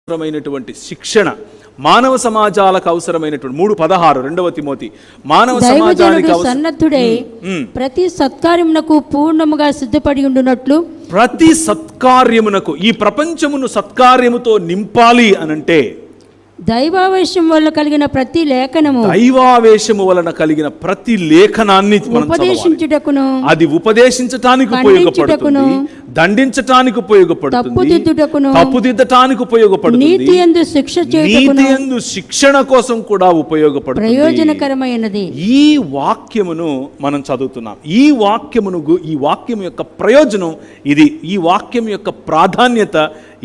అవసరమైనటువంటి శిక్షణ, మానవ సమాజాలకు అవసరమైనటువంటి 3:16 2వ తిమోతి మానవ సమాజానికి సన్నద్ధుడై ప్రతి సత్కార్యమునకు పూర్ణముగా సిద్ధపడి ఉండునట్లు, ప్రతి సత్కార్యమునకు, ఈ ప్రపంచమును సత్కార్యముతో నింపాలి అనంటే దైవావేశం వల్ల కలిగిన ప్రతి లేఖనము, దైవావేశము వలన కలిగిన ప్రతి లేఖనాన్ని ఉపదేశించుటకును, అది ఉపదేశించటానికి ఉపయోగపడుతుంది, దండించటానికి ఉపయోగపడుతుంది, తప్పుదిద్దటానికి ఉపయోగపడుతుంది, నీతి యందు శిక్ష చేయుటకును, నీతి యందు శిక్షణ కోసం కూడా ఉపయోగపడుతుంది. ప్రయోజనకరమైనది. ఈ వాక్యమును మనం చదువుతున్నాం. ఈ వాక్యం యొక్క ప్రయోజనం ఇది, ఈ వాక్యం యొక్క ప్రాధాన్యత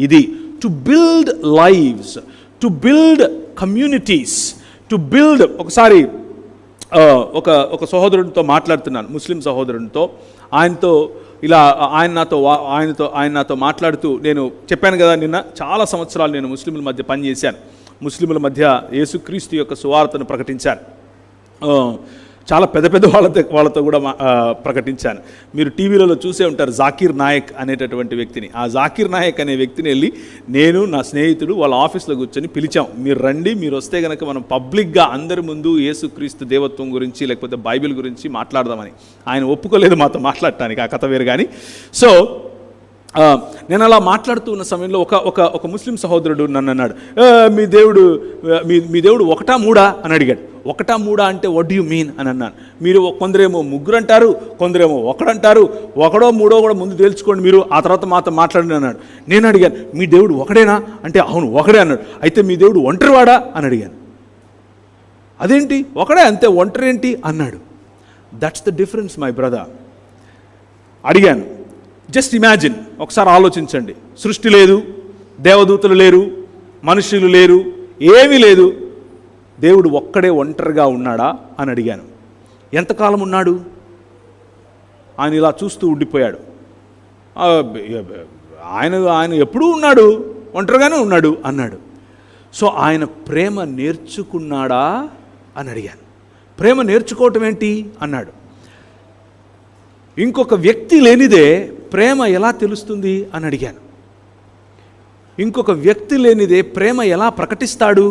ఇది. To build lives, to build communities, to build. ఒకసారి ఒక సహోదరుడితో మాట్లాడుతున్నాను, ముస్లిం సహోదరుడితో. ఆయన నాతో మాట్లాడుతూ, నేను చెప్పాను కదా నిన్న, చాలా సంవత్సరాలు నేను ముస్లింల మధ్య పనిచేశాను. ముస్లింల మధ్య యేసుక్రీస్తు యొక్క సువార్తను ప్రకటించాను. చాలా పెద్ద వాళ్ళతో కూడా ప్రకటించాను. మీరు టీవీలలో చూసే ఉంటారు జాకీర్ నాయక్ అనేటటువంటి వ్యక్తిని. ఆ జాకీర్ నాయక్ అనే వ్యక్తిని వెళ్ళి నేను, నా స్నేహితుడు వాళ్ళ ఆఫీస్లో కూర్చొని పిలిచాం, మీరు రండి, మీరు వస్తే కనుక మనం పబ్లిక్గా అందరి ముందు యేసుక్రీస్తు దేవత్వం గురించి లేకపోతే బైబిల్ గురించి మాట్లాడదామని. ఆయన ఒప్పుకోలేదు మాతో మాట్లాడటానికి, ఆ కథ వేరు కానీ. సో నేను అలా మాట్లాడుతూ ఉన్న సమయంలో ఒక ముస్లిం సహోదరుడు నన్ను అన్నాడు, మీ దేవుడు 1 3 అని అడిగాడు. 1 3 అంటే వాట్ డూ యూ మీన్ అని అన్నాను. మీరు కొందరేమో 3 అంటారు, కొందరేమో 1 అంటారు, 1 3 కూడా ముందు తేల్చుకోండి మీరు, ఆ తర్వాత మాతో మాట్లాడండి అన్నాడు. నేను అడిగాను, మీ దేవుడు 1 అంటే అవును 1 అన్నాడు. అయితే మీ దేవుడు ఒంటరివాడా అని అడిగాను. అదేంటి 1 అంతే, ఒంటరి ఏంటి అన్నాడు. That's the difference my brother. అడిగాను, జస్ట్ ఇమాజిన్, ఒకసారి ఆలోచించండి. సృష్టి లేదు, దేవదూతలు లేరు, మనుషులు లేరు, ఏమీ లేదు, దేవుడు ఒక్కడే ఒంటరిగా ఉన్నాడా అని అడిగాను. ఎంతకాలం ఉన్నాడు? ఆయన ఇలా చూస్తూ ఉండిపోయాడు. ఆయన ఎప్పుడూ ఉన్నాడు, ఒంటరిగానే ఉన్నాడు అన్నాడు. సో ఆయన ప్రేమ నేర్చుకున్నాడా అని అడిగాను. ప్రేమ నేర్చుకోవటం ఏంటి అన్నాడు. ఇంకొక వ్యక్తి లేనిదే ప్రేమ ఎలా తెలుస్తుంది అని అడిగాను. ఇంకొక వ్యక్తి లేనిదే ప్రేమ ఎలా ప్రకటిస్తాడు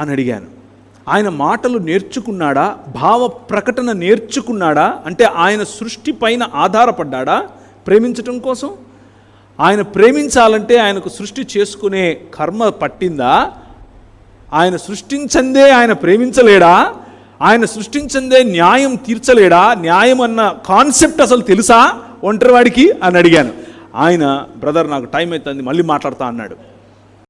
అని అడిగాను. ఆయన మాటలు నేర్చుకున్నాడా, భావ ప్రకటన నేర్చుకున్నాడా, అంటే ఆయన సృష్టి పైన ఆధారపడ్డాడా ప్రేమించటం కోసం? ఆయన ప్రేమించాలంటే ఆయనకు సృష్టి చేసుకునే కర్మ పట్టిందా? ఆయన సృష్టించందే ఆయన ప్రేమించలేడా? ఆయన సృష్టించందే న్యాయం తీర్చలేడా? న్యాయం అన్న కాన్సెప్ట్ అసలు తెలుసా ఒంటరివాడికి అని అడిగాను. ఆయన, బ్రదర్ నాకు టైం అవుతుంది మళ్ళీ మాట్లాడతా అన్నాడు.